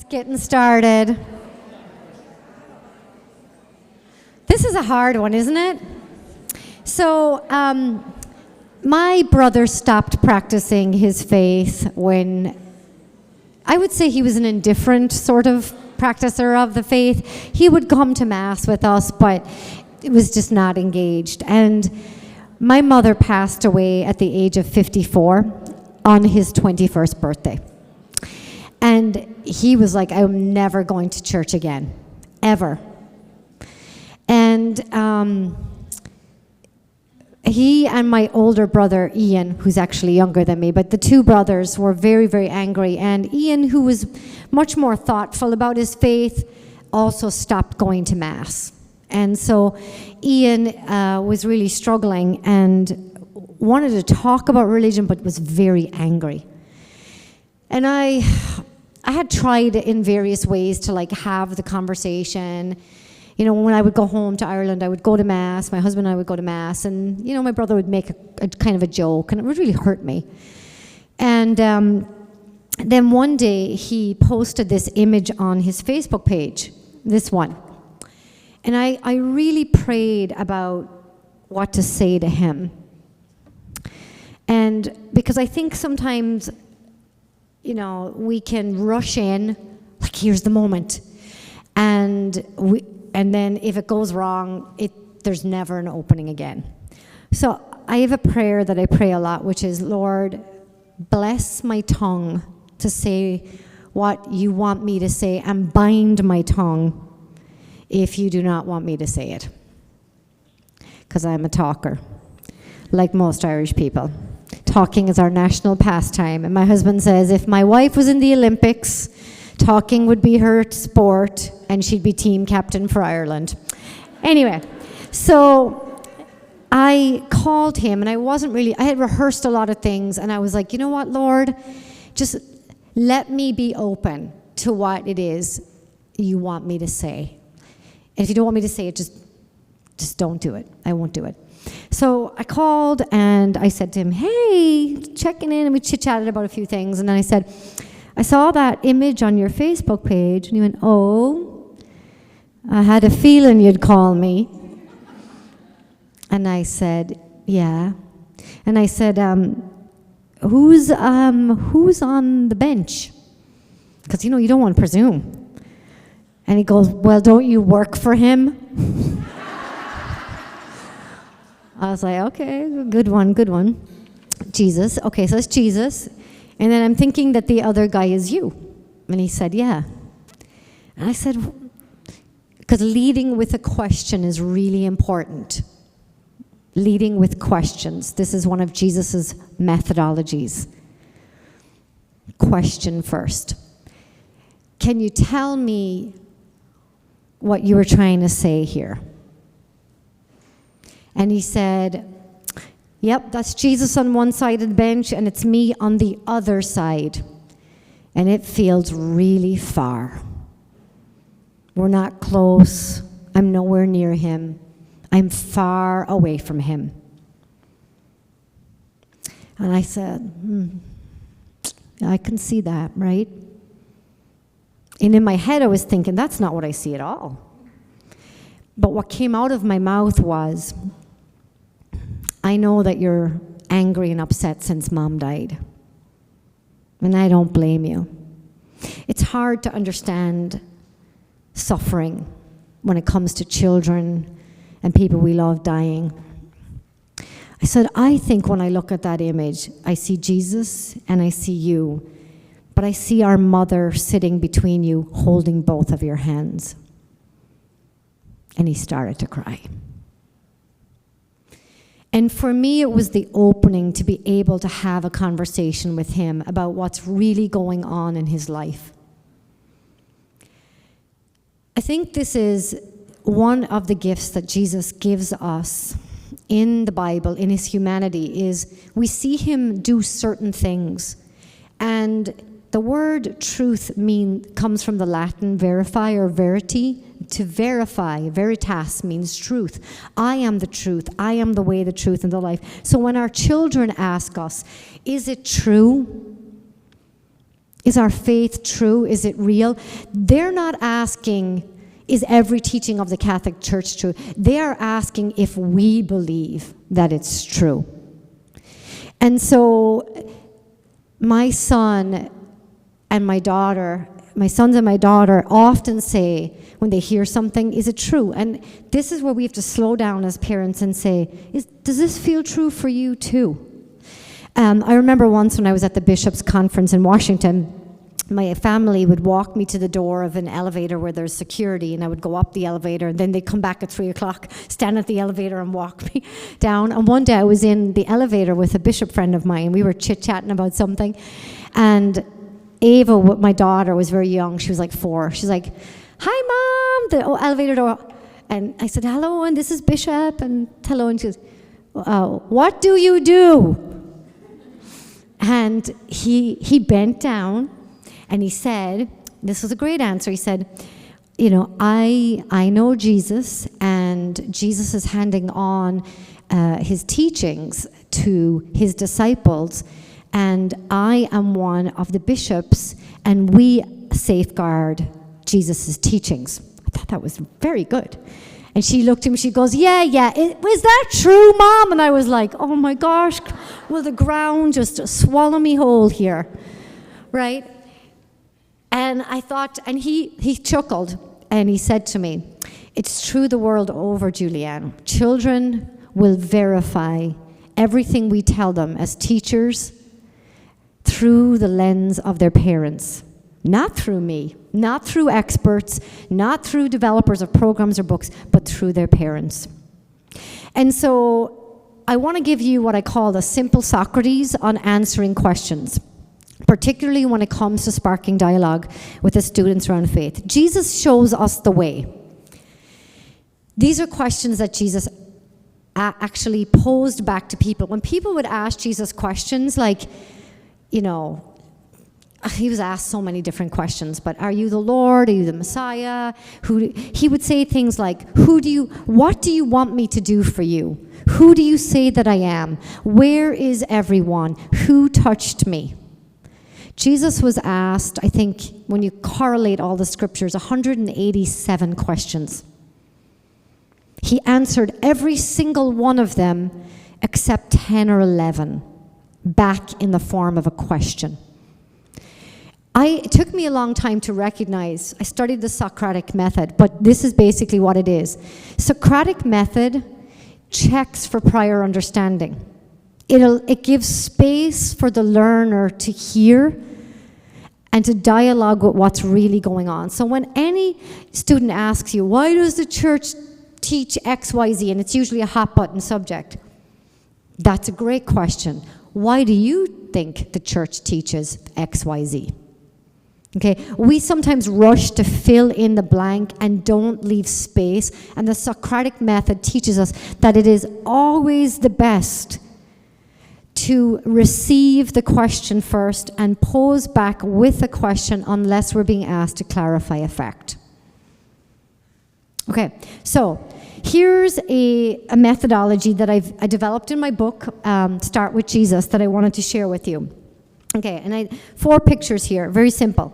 Getting started. This is a hard one, isn't it? So, my brother stopped practicing his faith when I would say he was an indifferent sort of practicer of the faith. He would come to Mass with us, but it was just not engaged. And my mother passed away at the age of 54 on his 21st birthday. And he was like, I'm never going to church again, ever. And he and my older brother, Ian, who's actually younger than me, but the two brothers were very, very angry. And Ian, who was much more thoughtful about his faith, also stopped going to Mass. And so Ian was really struggling and wanted to talk about religion, but was very angry. And I had tried in various ways to like have the conversation. You know, when I would go home to Ireland, I would go to Mass, my husband and I would go to Mass, and, you know, my brother would make a kind of a joke, and it would really hurt me. And then one day, he posted this image on his Facebook page, this one. And I really prayed about what to say to him. And because I think sometimes, you know, we can rush in, like, here's the moment. And then if it goes wrong, there's never an opening again. So I have a prayer that I pray a lot, which is, Lord, bless my tongue to say what you want me to say, and bind my tongue if you do not want me to say it. Because I'm a talker, like most Irish people. Talking is our national pastime. And my husband says, if my wife was in the Olympics, talking would be her sport, and she'd be team captain for Ireland. Anyway, so I called him, and I had rehearsed a lot of things, and I was like, you know what, Lord, just let me be open to what it is you want me to say. And if you don't want me to say it, just don't do it. I won't do it. So I called, and I said to him, hey, checking in, and we chit-chatted about a few things, and then I said, I saw that image on your Facebook page. And he went, oh, I had a feeling you'd call me. And I said, yeah. And I said, who's on the bench? Because, you know, you don't want to presume. And he goes, well, don't you work for him? I was like, okay, good one. Jesus. Okay, so it's Jesus. And then I'm thinking that the other guy is you. And he said, yeah. And I said, because leading with a question is really important. Leading with questions. This is one of Jesus's methodologies. Question first. Can you tell me what you were trying to say here? And he said, yep, that's Jesus on one side of the bench, and it's me on the other side. And it feels really far. We're not close. I'm nowhere near him. I'm far away from him. And I said, I can see that, right? And in my head, I was thinking, that's not what I see at all. But what came out of my mouth was, I know that you're angry and upset since Mom died. And I don't blame you. It's hard to understand suffering when it comes to children and people we love dying. I said, I think when I look at that image, I see Jesus and I see you, but I see our mother sitting between you, holding both of your hands. And he started to cry. And for me, it was the opening to be able to have a conversation with him about what's really going on in his life. I think this is one of the gifts that Jesus gives us in the Bible, in his humanity, is we see him do certain things. And the word truth comes from the Latin verify or verity. To verify, veritas means truth. I am the truth. I am the way, the truth, and the life. So when our children ask us, is it true? Is our faith true? Is it real? They're not asking, is every teaching of the Catholic Church true? They are asking if we believe that it's true. And so my son and my daughter, my sons and my daughter often say when they hear something, is it true? And this is where we have to slow down as parents and say, does this feel true for you too? I remember once when I was at the Bishop's Conference in Washington, my family would walk me to the door of an elevator where there's security, and I would go up the elevator, and then they'd come back at 3 o'clock, stand at the elevator and walk me down. And one day I was in the elevator with a bishop friend of mine. We were chit-chatting about something, and Ava, my daughter, was very young. She was like 4. She's like, "Hi, Mom," the elevator door. And I said, "Hello, and this is Bishop," and hello. And she goes, "What do you do?" And he bent down, and he said, this was a great answer. He said, I know Jesus, and Jesus is handing on his teachings to his disciples, and I am one of the bishops, and we safeguard Jesus' teachings. I thought that was very good. And she looked at me, she goes, yeah, is that true, Mom? And I was like, oh my gosh, will the ground just swallow me whole here, right? And I thought, and he chuckled, and he said to me, it's true the world over, Julianne. Children will verify everything we tell them as teachers through the lens of their parents. Not through me, not through experts, not through developers of programs or books, but through their parents. And so I want to give you what I call the simple Socrates on answering questions, particularly when it comes to sparking dialogue with the students around faith. Jesus shows us the way. These are questions that Jesus actually posed back to people. When people would ask Jesus questions like, he was asked so many different questions, but are you the Lord? Are you the Messiah? He would say things like, what do you want me to do for you? Who do you say that I am? Where is everyone? Who touched me? Jesus was asked, I think, when you correlate all the scriptures, 187 questions. He answered every single one of them except 10 or 11, back in the form of a question. It took me a long time to recognize, I studied the Socratic method, but this is basically what it is. Socratic method checks for prior understanding. It gives space for the learner to hear and to dialogue with what's really going on. So when any student asks you, why does the church teach X, Y, Z, and it's usually a hot button subject, that's a great question. Why do you think the church teaches X, Y, Z? Okay, we sometimes rush to fill in the blank and don't leave space, and the Socratic method teaches us that it is always the best to receive the question first and pose back with a question unless we're being asked to clarify a fact. Okay, so here's a methodology that I developed in my book, Start with Jesus, that I wanted to share with you. Okay, and 4 pictures here, very simple.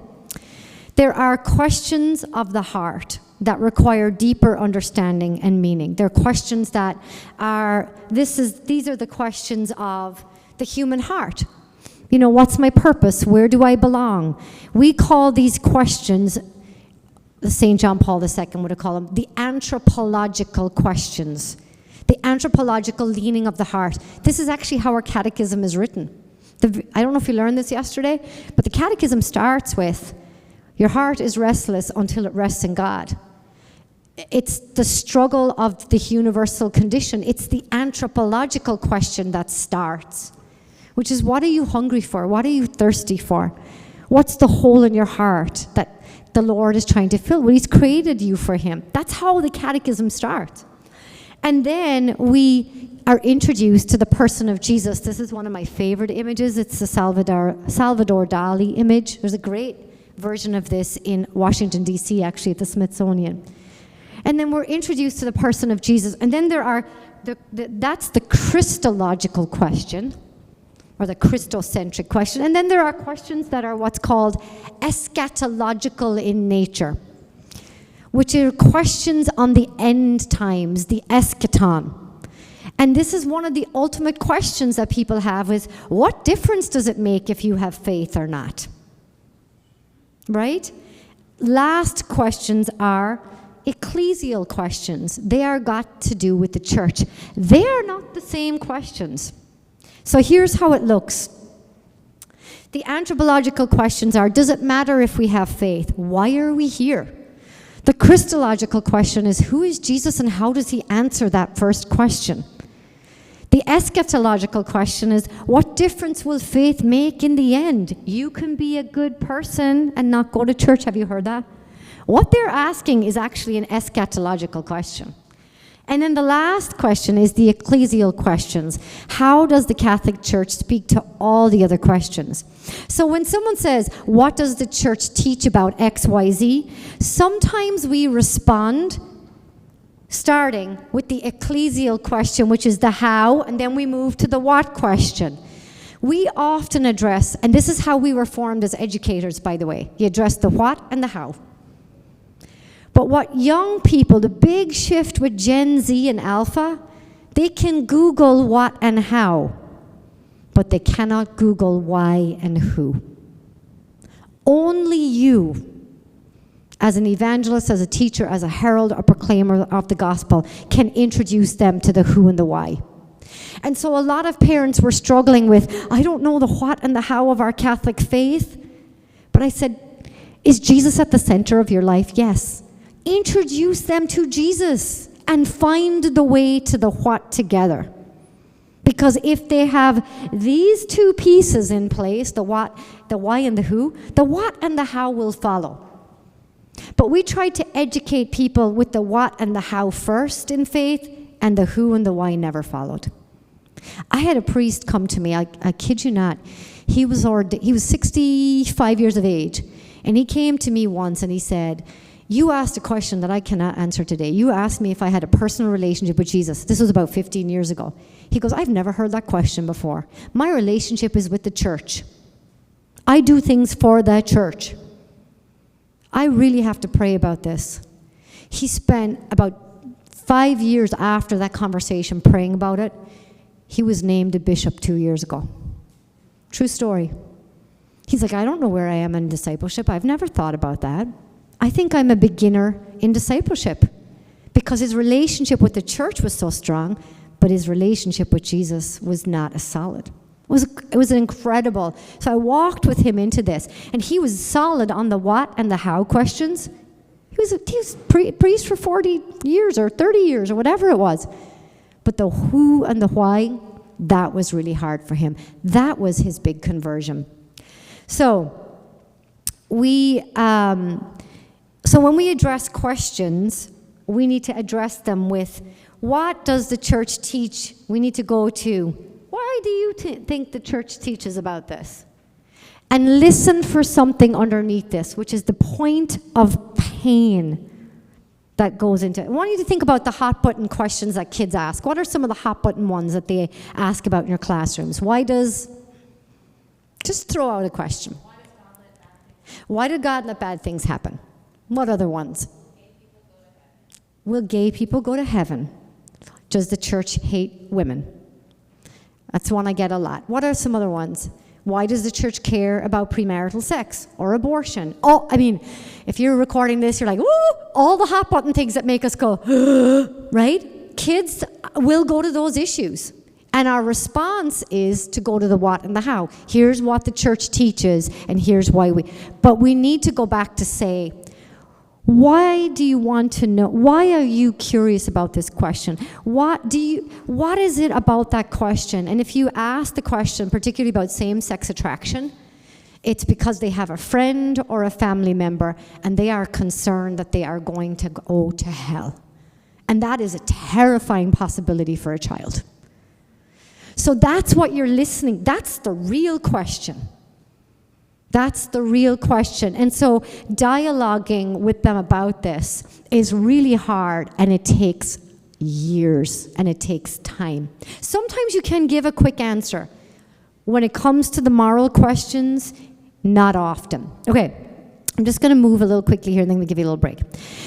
There are questions of the heart that require deeper understanding and meaning. They're questions that these are the questions of the human heart. What's my purpose? Where do I belong? We call these questions, St. John Paul II would have called them, the anthropological questions, the anthropological leaning of the heart. This is actually how our catechism is written. I don't know if you learned this yesterday, but the catechism starts with, your heart is restless until it rests in God. It's the struggle of the universal condition. It's the anthropological question that starts, which is, what are you hungry for? What are you thirsty for? What's the hole in your heart that the Lord is trying to fill? Well, He's created you for Him. That's how the catechism starts. And then we are introduced to the person of Jesus. This is one of my favorite images. It's the Salvador Dali image. There's a great version of this in Washington, D.C., actually, at the Smithsonian. And then we're introduced to the person of Jesus. And then there are, that's the Christological question. or the Christocentric question. And then there are questions that are what's called eschatological in nature, which are questions on the end times, the eschaton. And this is one of the ultimate questions that people have is, what difference does it make if you have faith or not? Right? Last questions are ecclesial questions. They are got to do with the church. They are not the same questions. So here's how it looks. The anthropological questions are, does it matter if we have faith? Why are we here? The Christological question is, who is Jesus and how does he answer that first question? The eschatological question is, what difference will faith make in the end? You can be a good person and not go to church. Have you heard that? What they're asking is actually an eschatological question. And then the last question is the ecclesial questions. How does the Catholic Church speak to all the other questions? So when someone says, what does the church teach about X, Y, Z? Sometimes we respond starting with the ecclesial question, which is the how, and then we move to the what question. We often address, and this is how we were formed as educators, by the way. You address the what and the how. But what young people, the big shift with Gen Z and Alpha, they can Google what and how, but they cannot Google why and who. Only you, as an evangelist, as a teacher, as a herald or proclaimer of the gospel, can introduce them to the who and the why. And so a lot of parents were struggling with, I don't know the what and the how of our Catholic faith. But I said, is Jesus at the center of your life? Yes. Introduce them to Jesus and find the way to the what together. Because if they have these two pieces in place, the what, the why and the who, the what and the how will follow. But we tried to educate people with the what and the how first in faith, and the who and the why never followed. I had a priest come to me, I kid you not, he was 65 years of age, and he came to me once and he said, you asked a question that I cannot answer today. You asked me if I had a personal relationship with Jesus. This was about 15 years ago. He goes, I've never heard that question before. My relationship is with the church. I do things for the church. I really have to pray about this. He spent about 5 years after that conversation praying about it. He was named a bishop 2 years ago. True story. He's like, I don't know where I am in discipleship. I've never thought about that. I think I'm a beginner in discipleship because his relationship with the church was so strong, but his relationship with Jesus was not as solid. It was incredible. So I walked with him into this, and he was solid on the what and the how questions. He was priest for 40 years or 30 years or whatever it was. But the who and the why, that was really hard for him. That was his big conversion. So when we address questions, we need to address them with, what does the church teach? We need to go to, why do you think the church teaches about this? And listen for something underneath this, which is the point of pain that goes into it. I want you to think about the hot button questions that kids ask. What are some of the hot button ones that they ask about in your classrooms? Just throw out a question. Why did God let bad things happen? What other ones? Will gay people go to heaven? Does the church hate women? That's one I get a lot. What are some other ones? Why does the church care about premarital sex or abortion? Oh, I mean, if you're recording this, you're like, ooh, all the hot button things that make us go, right? Kids will go to those issues. And our response is to go to the what and the how. Here's what the church teaches, and here's why but we need to go back to say, why do you want to know? Why are you curious about this question? What is it about that question? And if you ask the question, particularly about same-sex attraction, it's because they have a friend or a family member and they are concerned that they are going to go to hell. And that is a terrifying possibility for a child. So that's what you're listening. That's the real question. That's the real question. And so dialoguing with them about this is really hard, and it takes years and it takes time. Sometimes you can give a quick answer, When it comes to the moral questions, not often. Okay, I'm just going to move a little quickly here and then I'm going to give you a little break.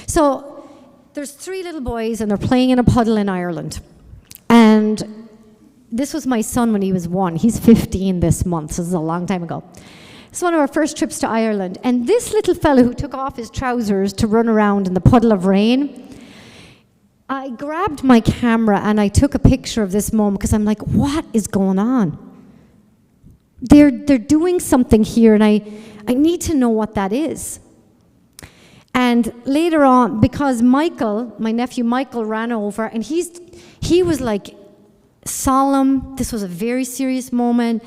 So there's 3 little boys and they're playing in a puddle in Ireland. And this was my son when he was 1. He's 15 this month, so this is a long time ago. It's one of our first trips to Ireland. And this little fellow who took off his trousers to run around in the puddle of rain, I grabbed my camera and I took a picture of this moment because I'm like, what is going on? They're doing something here and I need to know what that is. And later on, because Michael, my nephew Michael, ran over and he was like solemn. This was a very serious moment.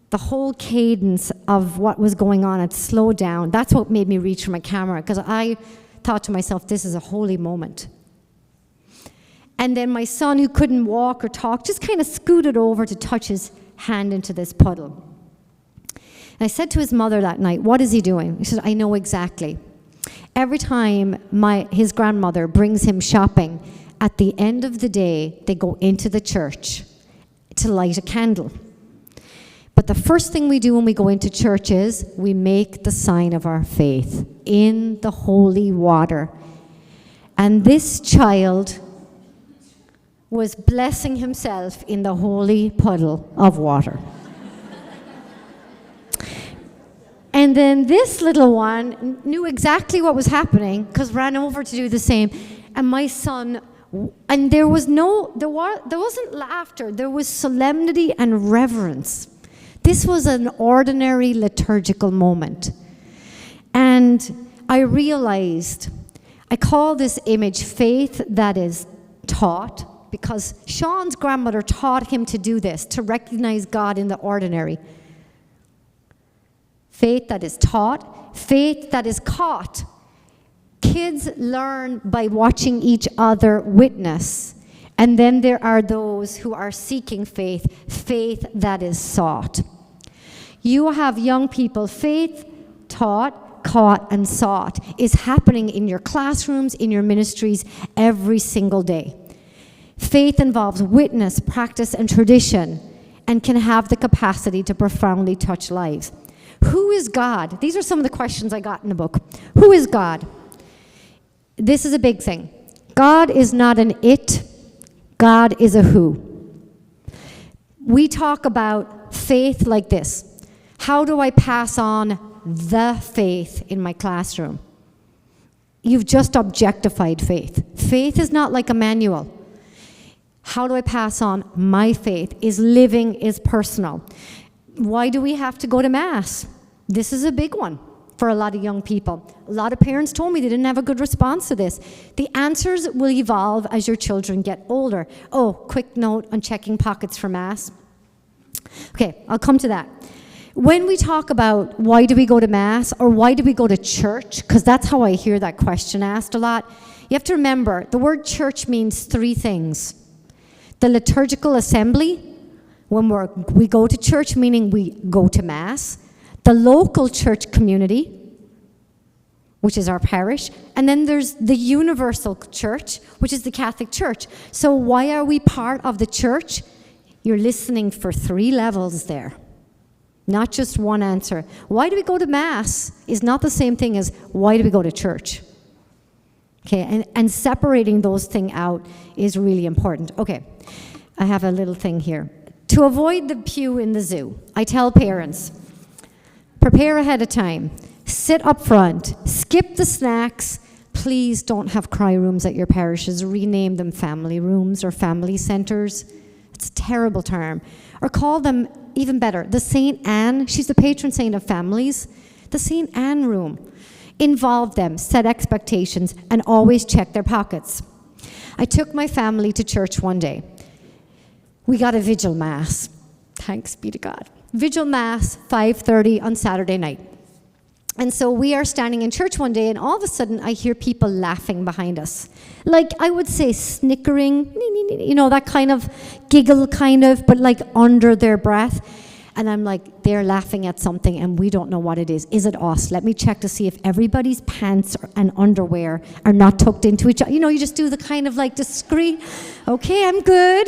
The whole cadence of what was going on had slowed down. That's what made me reach for my camera, because I thought to myself, this is a holy moment. And then my son, who couldn't walk or talk, just kind of scooted over to touch his hand into this puddle. And I said to his mother that night, what is he doing? He said, I know exactly. Every time his grandmother brings him shopping, at the end of the day, they go into the church to light a candle. But the first thing we do when we go into church is we make the sign of our faith in the holy water. And this child was blessing himself in the holy puddle of water. And then this little one knew exactly what was happening because ran over to do the same. And my son, and there wasn't laughter, there was solemnity and reverence. This was an ordinary liturgical moment. And I realized, I call this image faith that is taught, because Sean's grandmother taught him to do this, to recognize God in the ordinary. Faith that is taught, faith that is caught. Kids learn by watching each other witness. And then there are those who are seeking faith, faith that is sought. You have young people, faith taught, caught, and sought is happening in your classrooms, in your ministries every single day. Faith involves witness, practice, and tradition, and can have the capacity to profoundly touch lives. Who is God? These are some of the questions I got in the book. Who is God? This is a big thing. God is not an it. God is a who. We talk about faith like this. How do I pass on the faith in my classroom? You've just objectified faith. Faith is not like a manual. How do I pass on my faith? Is living, is personal. Why do we have to go to Mass? This is a big one for a lot of young people. A lot of parents told me they didn't have a good response to this. The answers will evolve as your children get older. Oh, quick note on checking pockets for Mass. Okay, I'll come to that. When we talk about why do we go to Mass or why do we go to church, because that's how I hear that question asked a lot, you have to remember the word church means 3 things. The liturgical assembly, when we go to church, meaning we go to Mass. The local church community, which is our parish. And then there's the universal church, which is the Catholic Church. So why are we part of the church? You're listening for 3 levels there, not just one answer. Why do we go to Mass is not the same thing as why do we go to church? Okay, and separating those things out is really important. Okay, I have a little thing here. To avoid the pew in the zoo, I tell parents, prepare ahead of time, sit up front, skip the snacks. Please don't have cry rooms at your parishes. Rename them family rooms or family centers. It's a terrible term. Or call them, even better, the St. Anne. She's the patron saint of families. The St. Anne room. Involve them, set expectations, and always check their pockets. I took my family to church one day. We got a vigil Mass. Thanks be to God. Vigil Mass, 5:30 on Saturday night. And so we are standing in church one day, and all of a sudden I hear people laughing behind us. Like, I would say snickering, you know, that kind of giggle kind of, but like under their breath. And I'm like, they're laughing at something and we don't know what it is. Is it us? Let me check to see if everybody's pants and underwear are not tucked into each other. You know, you just do the kind of like discreet, okay, I'm good.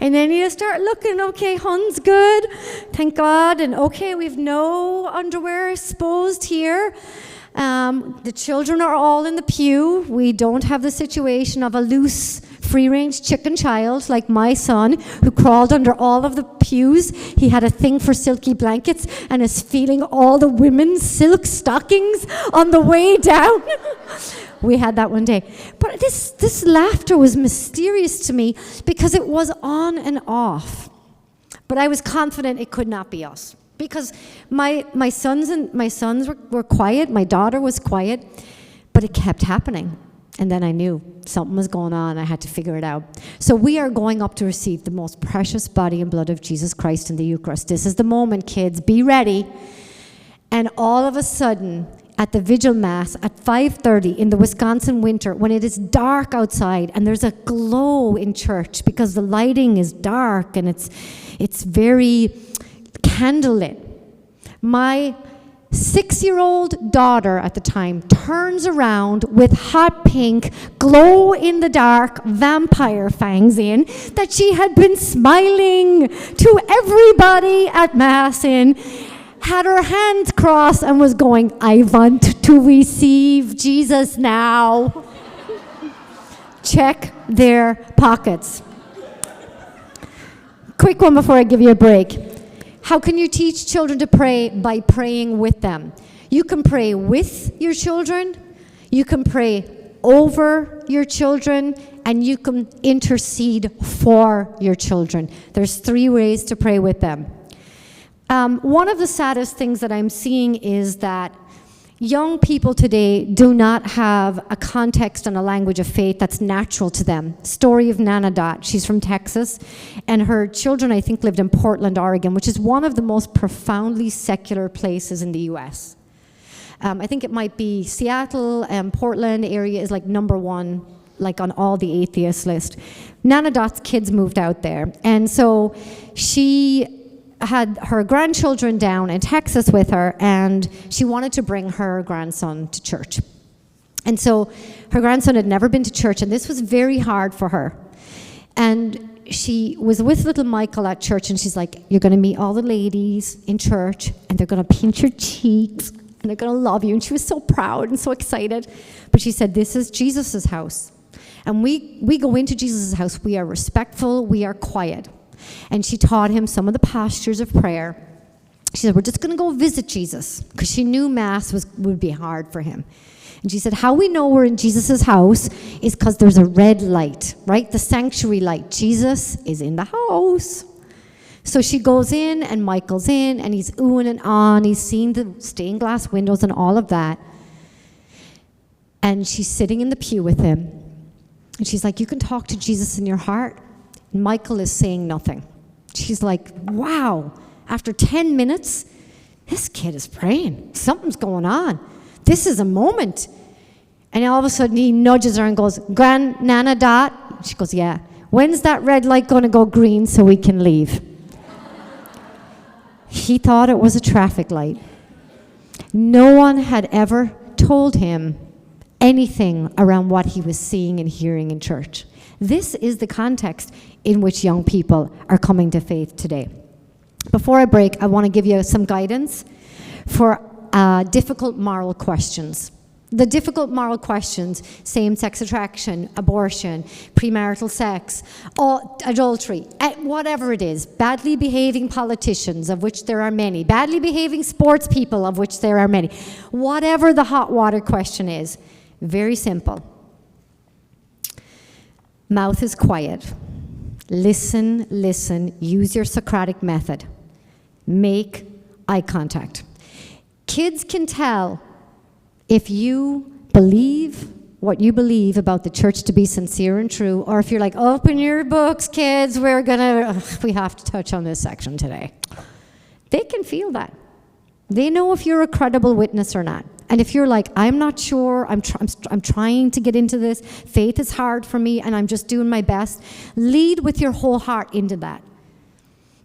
And then you start looking, okay, Hun's good, thank God. And okay, we've no underwear exposed here. The children are all in the pew. We don't have the situation of a loose, free-range chicken child like my son, who crawled under all of the pews. He had a thing for silky blankets and is feeling all the women's silk stockings on the way down. We had that one day. But this laughter was mysterious to me because it was on and off. But I was confident it could not be us. Because my sons were quiet, my daughter was quiet, but it kept happening. And then I knew something was going on. I had to figure it out. So we are going up to receive the most precious body and blood of Jesus Christ in the Eucharist. This is the moment, kids. Be ready. And all of a sudden, at the Vigil Mass at 5:30 in the Wisconsin winter, when it is dark outside and there's a glow in church because the lighting is dark and it's very candlelit. My 6-year-old daughter at the time turns around with hot pink, glow in the dark vampire fangs in that she had been smiling to everybody at Mass in, had her hands crossed and was going, I want to receive Jesus now. Check their pockets. Quick one before I give you a break. How can you teach children to pray? By praying with them. You can pray with your children, you can pray over your children, and you can intercede for your children. There's 3 ways to pray with them. One of the saddest things that I'm seeing is that young people today do not have a context and a language of faith that's natural to them. Story of Nana Dot. She's from Texas, and her children, I think, lived in Portland, Oregon, which is one of the most profoundly secular places in the U.S. I think it might be Seattle and Portland area is like number 1, like on all the atheist list. Nana Dot's kids moved out there, and so she had her grandchildren down in Texas with her, and she wanted to bring her grandson to church. And so her grandson had never been to church, and this was very hard for her. And she was with little Michael at church, and she's like, you're going to meet all the ladies in church, and they're going to pinch your cheeks, and they're going to love you. And she was so proud and so excited. But she said, this is Jesus's house. And we go into Jesus's house. We are respectful. We are quiet. And she taught him some of the postures of prayer. She said, we're just going to go visit Jesus, because she knew Mass would be hard for him. And she said, how we know we're in Jesus' house is because there's a red light, right? The sanctuary light. Jesus is in the house. So she goes in, and Michael's in, and he's oohing and on. He's seeing the stained glass windows and all of that. And she's sitting in the pew with him. And she's like, you can talk to Jesus in your heart. And Michael is saying nothing. She's like, wow, after 10 minutes, this kid is praying. Something's going on. This is a moment. And all of a sudden he nudges her and goes, Nana Dot? She goes, yeah. When's that red light going to go green so we can leave? He thought it was a traffic light. No one had ever told him anything around what he was seeing and hearing in church. This is the context in which young people are coming to faith today. Before I break, I want to give you some guidance for difficult moral questions. The difficult moral questions: same-sex attraction, abortion, premarital sex, adultery, whatever it is, badly behaving politicians, of which there are many, badly behaving sports people, of which there are many. Whatever the hot water question is, very simple. Mouth is quiet. Listen, use your Socratic method. Make eye contact. Kids can tell if you believe what you believe about the church to be sincere and true, or if you're like, open your books, kids, we have to touch on this section today. They can feel that. They know if you're a credible witness or not. And if you're like, I'm not sure, I'm trying to get into this, faith is hard for me, and I'm just doing my best, lead with your whole heart into that.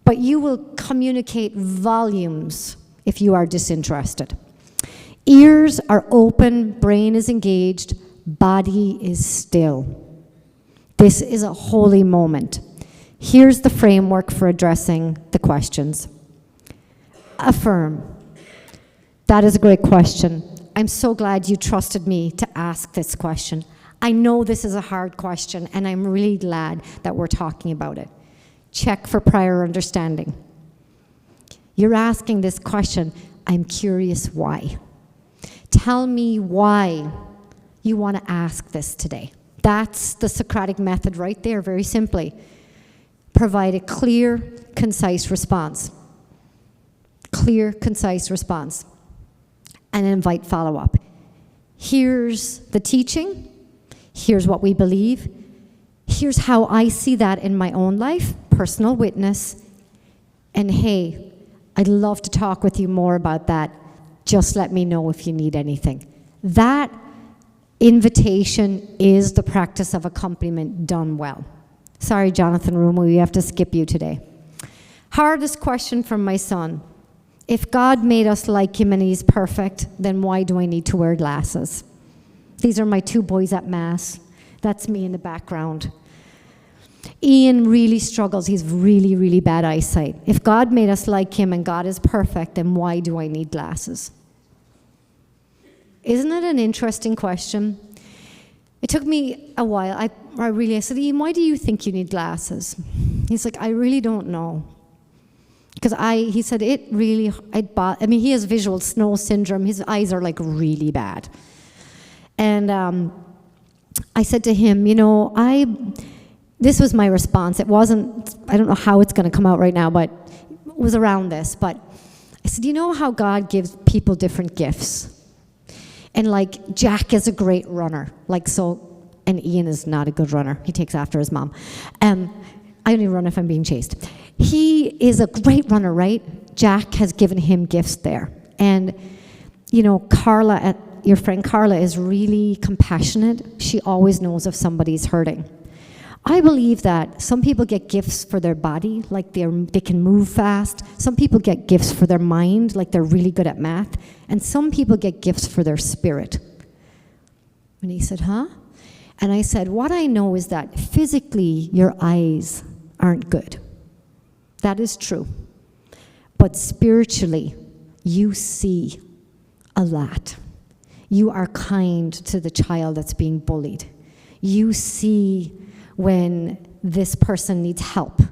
but you will communicate volumes if you are disinterested. Ears are open, brain is engaged, body is still. This is a holy moment. Here's the framework for addressing the questions. Affirm. That is a great question. I'm so glad you trusted me to ask this question. I know this is a hard question, and I'm really glad that we're talking about it. Check for prior understanding. You're asking this question, I'm curious why. Tell me why you want to ask this today. That's the Socratic method right there, very simply. Provide a clear, concise response. Clear, concise response. And invite follow-up. Here's the teaching. Here's what we believe. Here's how I see that in my own life, personal witness. And hey, I'd love to talk with you more about that. Just let me know if you need anything. That invitation is the practice of accompaniment done well. Sorry, Jonathan Rumo, we have to skip you today. Hardest question from my son. If God made us like him and he's perfect, then why do I need to wear glasses? These are my two boys at Mass. That's me in the background. Ian really struggles. He's really, really bad eyesight. If God made us like him and God is perfect, then why do I need glasses? Isn't it an interesting question? It took me a while. I said, Ian, why do you think you need glasses? He's like, I really don't know. Because he said, he has visual snow syndrome. His eyes are like really bad. And I said to him, this was my response. It wasn't, I don't know how it's going to come out right now, but it was around this. But I said, you know how God gives people different gifts? And like Jack is a great runner, and Ian is not a good runner. He takes after his mom. I only run if I'm being chased. He is a great runner, right? Jack has given him gifts there. And, Carla, your friend Carla, is really compassionate. She always knows if somebody's hurting. I believe that some people get gifts for their body, like they can move fast. Some people get gifts for their mind, like they're really good at math. And some people get gifts for their spirit. And he said, huh? And I said, what I know is that physically your eyes aren't good. That is true. But spiritually, you see a lot. You are kind to the child that's being bullied. You see when this person needs help.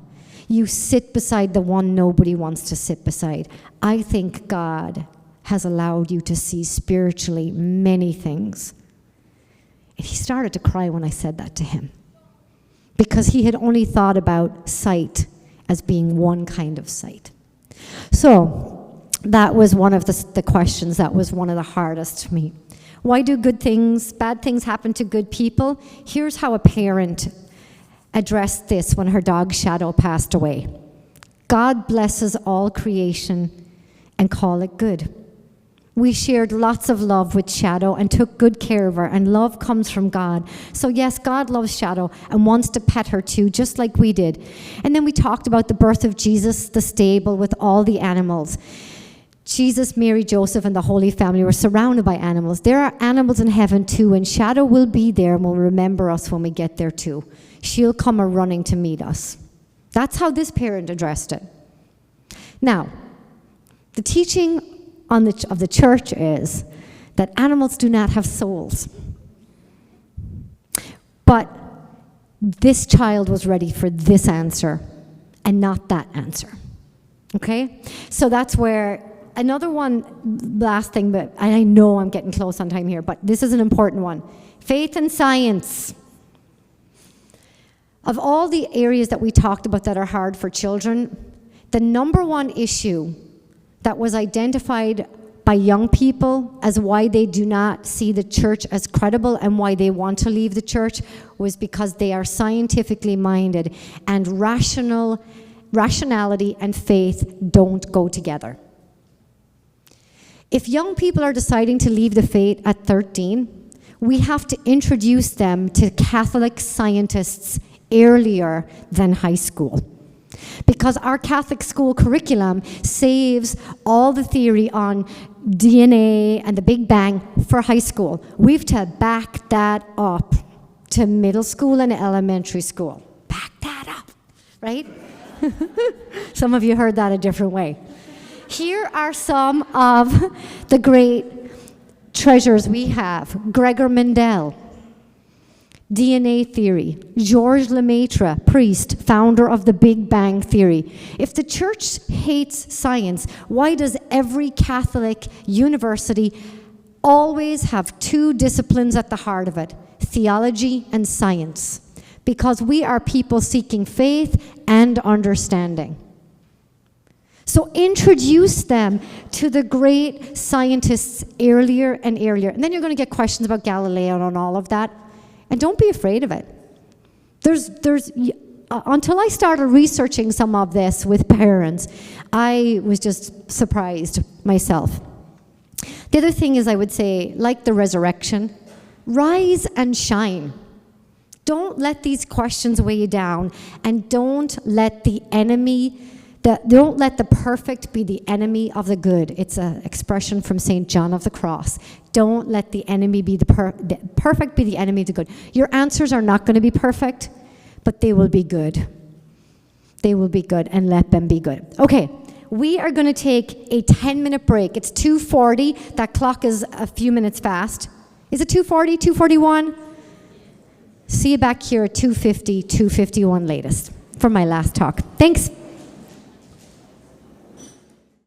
You sit beside the one nobody wants to sit beside. I think God has allowed you to see spiritually many things. And he started to cry when I said that to him, because he had only thought about sight as being one kind of sight. So that was one of the questions that was one of the hardest to me. Why do bad things happen to good people? Here's how a parent addressed this when her dog Shadow passed away. God blesses all creation and call it good. We shared lots of love with Shadow and took good care of her, and love comes from God. So yes, God loves Shadow and wants to pet her too, just like we did. And then we talked about the birth of Jesus, the stable with all the animals. Jesus, Mary, Joseph, and the Holy Family were surrounded by animals. There are animals in heaven too, and Shadow will be there and will remember us when we get there too. She'll come running to meet us. That's how this parent addressed it. Now, the teaching of the church is that animals do not have souls. But this child was ready for this answer and not that answer. Okay? So that's where another one, last thing, but I know I'm getting close on time here, but this is an important one. Faith and science. Of all the areas that we talked about that are hard for children, the number one issue that was identified by young people as why they do not see the church as credible and why they want to leave the church was because they are scientifically minded, and rationality and faith don't go together. If young people are deciding to leave the faith at 13, we have to introduce them to Catholic scientists earlier than high school. Because our Catholic school curriculum saves all the theory on DNA and the Big Bang for high school. We have to back that up to middle school and elementary school. Back that up, right? Some of you heard that a different way. Here are some of the great treasures we have. Gregor Mendel, DNA theory. Georges Lemaitre, priest, founder of the Big Bang theory. If the church hates science, why does every Catholic university always have two disciplines at the heart of it? Theology and science. Because we are people seeking faith and understanding. So introduce them to the great scientists earlier and earlier. And then you're going to get questions about Galileo and all of that. And don't be afraid of it. Until I started researching some of this with parents, I was just surprised myself. The other thing is, I would say, like the resurrection, rise and shine. Don't let these questions weigh you down, and don't let the perfect be the enemy of the good. It's an expression from St. John of the Cross. Don't let the enemy be the perfect be the enemy of the good. Your answers are not going to be perfect, but they will be good. They will be good, and let them be good. Okay, we are going to take a 10-minute break. It's 2:40. That clock is a few minutes fast. Is it 2:40, 2:41? See you back here at 2:50, 2:51 latest for my last talk. Thanks.